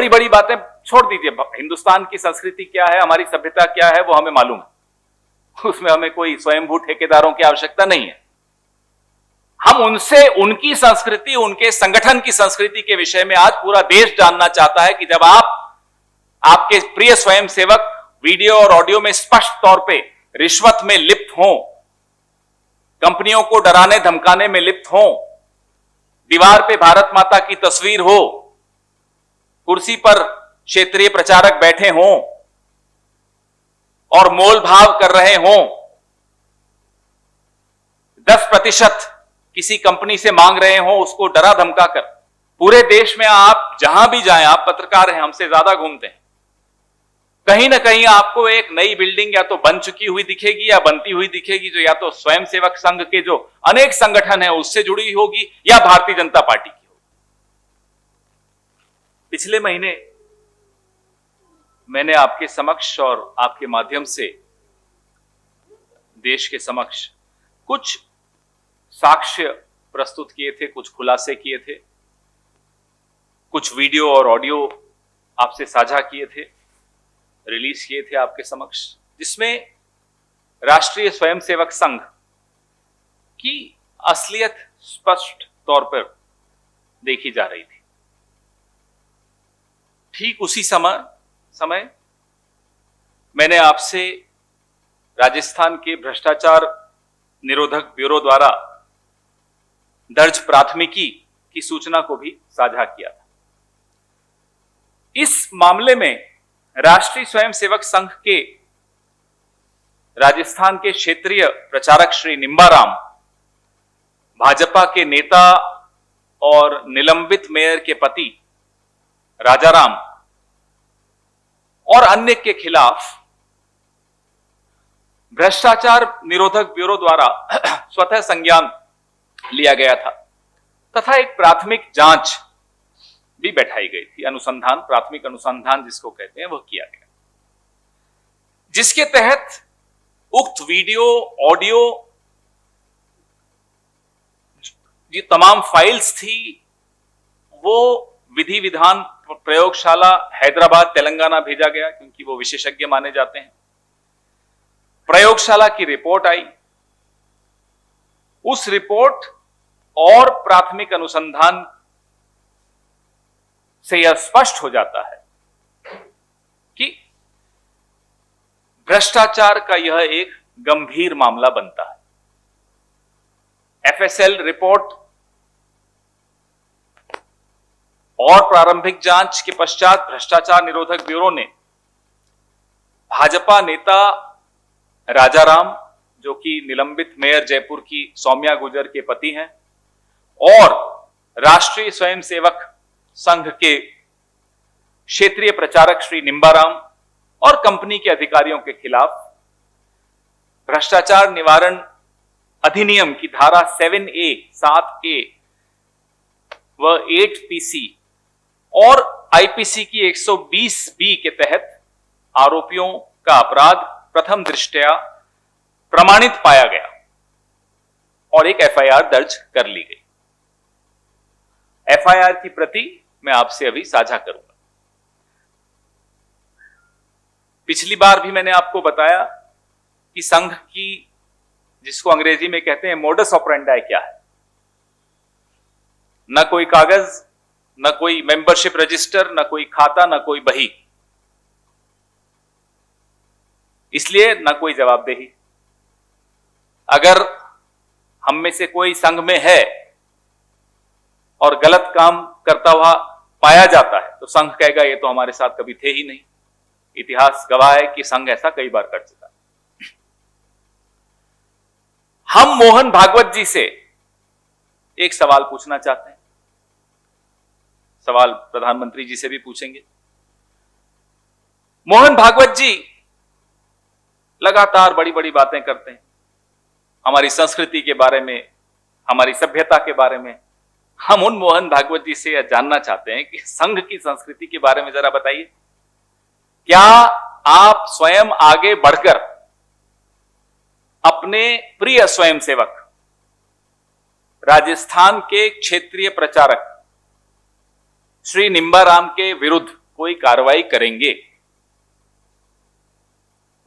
बड़ी बड़ी बातें छोड़ दीजिए, हिंदुस्तान की संस्कृति क्या है, हमारी सभ्यता क्या है, वो हमें मालूम है, उसमें हमें कोई स्वयंभू ठेकेदारों की आवश्यकता नहीं है। हम उनसे उनकी संस्कृति, उनके संगठन की संस्कृति के विषय में आज पूरा देश जानना चाहता है कि जब आपके प्रिय स्वयंसेवक वीडियो और ऑडियो में स्पष्ट तौर पे रिश्वत में लिप्त हों, कंपनियों को डराने धमकाने में लिप्त हों, दीवार पे भारत माता की तस्वीर हो, कुर्सी पर क्षेत्रीय प्रचारक बैठे हों और मोल भाव कर रहे हों, 10% किसी कंपनी से मांग रहे हों, उसको डरा धमका कर। पूरे देश में आप जहां भी जाएं, आप पत्रकार हैं, हमसे ज्यादा घूमते हैं, कहीं ना कहीं आपको एक नई बिल्डिंग या तो बन चुकी हुई दिखेगी या बनती हुई दिखेगी, जो या तो स्वयंसेवक संघ के जो अनेक संगठन है उससे जुड़ी होगी या भारतीय जनता पार्टी की होगी। पिछले महीने मैंने आपके समक्ष और आपके माध्यम से देश के समक्ष कुछ साक्ष्य प्रस्तुत किए थे, कुछ खुलासे किए थे, कुछ वीडियो और ऑडियो आपसे साझा किए थे, रिलीज किए थे आपके समक्ष, जिसमें राष्ट्रीय स्वयंसेवक संघ की असलियत स्पष्ट तौर पर देखी जा रही थी। ठीक उसी समय मैंने आपसे राजस्थान के भ्रष्टाचार निरोधक ब्यूरो द्वारा दर्ज प्राथमिकी की सूचना को भी साझा किया था। इस मामले में राष्ट्रीय स्वयंसेवक संघ के राजस्थान के क्षेत्रीय प्रचारक श्री निंबाराम, भाजपा के नेता और निलंबित मेयर के पति राजाराम और अन्य के खिलाफ भ्रष्टाचार निरोधक ब्यूरो द्वारा स्वतः संज्ञान लिया गया था तथा एक प्राथमिक जांच भी बैठाई गई थी। अनुसंधान, प्राथमिक अनुसंधान जिसको कहते हैं, वह किया गया, जिसके तहत उक्त वीडियो, ऑडियो, जो तमाम फाइल्स थी, वो विधि विधान प्रयोगशाला हैदराबाद तेलंगाना भेजा गया, क्योंकि वो विशेषज्ञ माने जाते हैं। प्रयोगशाला की रिपोर्ट आई। उस रिपोर्ट और प्राथमिक अनुसंधान से यह स्पष्ट हो जाता है कि भ्रष्टाचार का यह एक गंभीर मामला बनता है। एफएसएल रिपोर्ट और प्रारंभिक जांच के पश्चात भ्रष्टाचार निरोधक ब्यूरो ने भाजपा नेता राजाराम, जो कि निलंबित मेयर जयपुर की सौम्या गुर्जर के पति हैं, और राष्ट्रीय स्वयंसेवक संघ के क्षेत्रीय प्रचारक श्री निंबाराम और कंपनी के अधिकारियों के खिलाफ भ्रष्टाचार निवारण अधिनियम की धारा 7A, 7A व 8PC और आईपीसी की 120B के तहत आरोपियों का अपराध प्रथम दृष्टया प्रमाणित पाया गया और एक एफआईआर दर्ज कर ली गई। एफआईआर की प्रति मैं आपसे अभी साझा करूंगा। पिछली बार भी मैंने आपको बताया कि संघ की, जिसको अंग्रेजी में कहते हैं मोडस ऑपरेंडाई, क्या है। न कोई कागज, न कोई मेंबरशिप रजिस्टर, न कोई खाता, न कोई बही, इसलिए न कोई जवाबदेही। अगर हम में से कोई संघ में है और गलत काम करता हुआ पाया जाता है तो संघ कहेगा ये तो हमारे साथ कभी थे ही नहीं। इतिहास गवाह है कि संघ ऐसा कई बार कर चुका है। हम मोहन भागवत जी से एक सवाल पूछना चाहते हैं। सवाल प्रधानमंत्री जी से भी पूछेंगे। मोहन भागवत जी लगातार बड़ी बड़ी बातें करते हैं हमारी संस्कृति के बारे में, हमारी सभ्यता के बारे में। हम उन मोहन भागवत जी से यह जानना चाहते हैं कि संघ की संस्कृति के बारे में जरा बताइए। क्या आप स्वयं आगे बढ़कर अपने प्रिय स्वयंसेवक राजस्थान के क्षेत्रीय प्रचारक श्री निंबाराम के विरुद्ध कोई कार्रवाई करेंगे।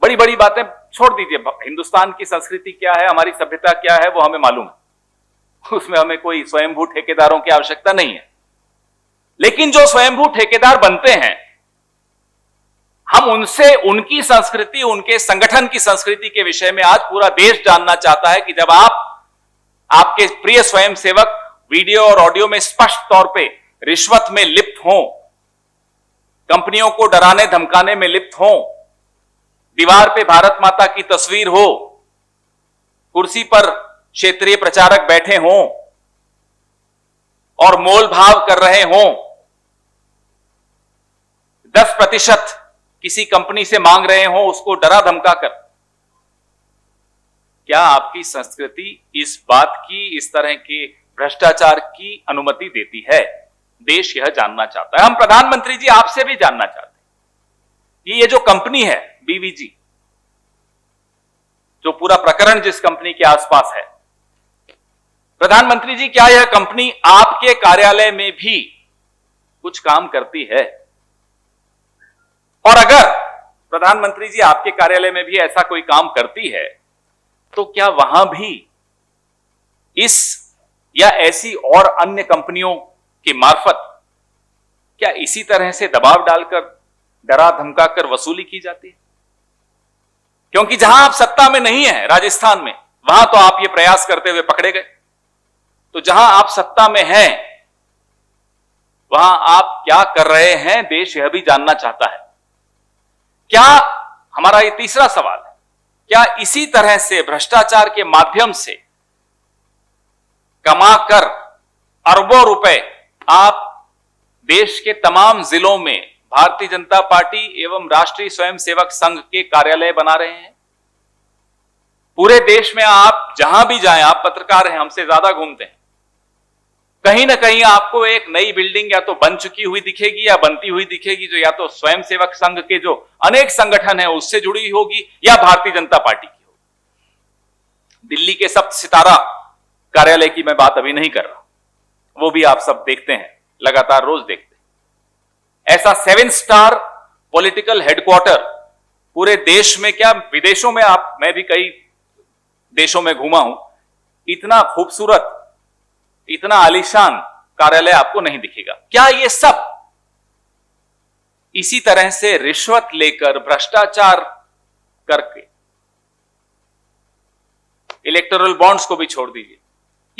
बड़ी बड़ी बातें छोड़ दीजिए, हिंदुस्तान की संस्कृति क्या है, हमारी सभ्यता क्या है, वो हमें मालूम है। उसमें हमें कोई स्वयंभू ठेकेदारों की आवश्यकता नहीं है। लेकिन जो स्वयंभू ठेकेदार बनते हैं, हम उनसे उनकी संस्कृति, उनके संगठन की संस्कृति के विषय में आज पूरा देश जानना चाहता है कि जब आपके प्रिय स्वयंसेवक वीडियो और ऑडियो में स्पष्ट तौर पे रिश्वत में लिप्त हों, कंपनियों को डराने धमकाने में लिप्त हों, दीवार पे भारत माता की तस्वीर हो, कुर्सी पर क्षेत्रीय प्रचारक बैठे हों और मोल भाव कर रहे हों, 10% किसी कंपनी से मांग रहे हो, उसको डरा धमका कर, क्या आपकी संस्कृति इस बात की, इस तरह के भ्रष्टाचार की अनुमति देती है? देश यह जानना चाहता है। हम प्रधानमंत्री जी आपसे भी जानना चाहते हैं कि ये जो कंपनी है बीवीजी, जो पूरा प्रकरण जिस कंपनी के आसपास है, प्रधानमंत्री जी क्या यह कंपनी आपके कार्यालय में भी कुछ काम करती है? और अगर प्रधानमंत्री जी आपके कार्यालय में भी ऐसा कोई काम करती है, तो क्या वहां भी इस या ऐसी और अन्य कंपनियों के मार्फत क्या इसी तरह से दबाव डालकर, डरा धमकाकर वसूली की जाती है? क्योंकि जहां आप सत्ता में नहीं है, राजस्थान में, वहां तो आप ये प्रयास करते हुए पकड़े गए। तो जहां आप सत्ता में हैं, वहां आप क्या कर रहे हैं, देश यह भी जानना चाहता है। क्या, हमारा ये तीसरा सवाल है, क्या इसी तरह से भ्रष्टाचार के माध्यम से कमाकर अरबों रुपए आप देश के तमाम जिलों में भारतीय जनता पार्टी एवं राष्ट्रीय स्वयंसेवक संघ के कार्यालय बना रहे हैं? पूरे देश में आप जहां भी जाएं, आप पत्रकार हैं, हमसे ज्यादा घूमते हैं, कहीं ना कहीं आपको एक नई बिल्डिंग या तो बन चुकी हुई दिखेगी या बनती हुई दिखेगी, जो या तो स्वयंसेवक संघ के जो अनेक संगठन है उससे जुड़ी होगी या भारतीय जनता पार्टी की होगी। दिल्ली के सप्त सितारा कार्यालय की मैं बात अभी नहीं कर रहा, वो भी आप सब देखते हैं, लगातार रोज देखते हैं। ऐसा 7 स्टार पॉलिटिकल हेडक्वार्टर पूरे देश में, क्या विदेशों में, मैं भी कई देशों में घूमा हूं, इतना खूबसूरत, इतना आलीशान कार्यालय आपको नहीं दिखेगा। क्या ये सब इसी तरह से रिश्वत लेकर, भ्रष्टाचार करके, इलेक्टोरल बॉन्ड्स को भी छोड़ दीजिए,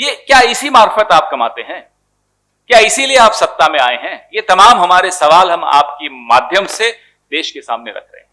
ये क्या इसी मार्फत आप कमाते हैं? क्या इसीलिए आप सत्ता में आए हैं? ये तमाम हमारे सवाल हम आपके माध्यम से देश के सामने रख रहे हैं।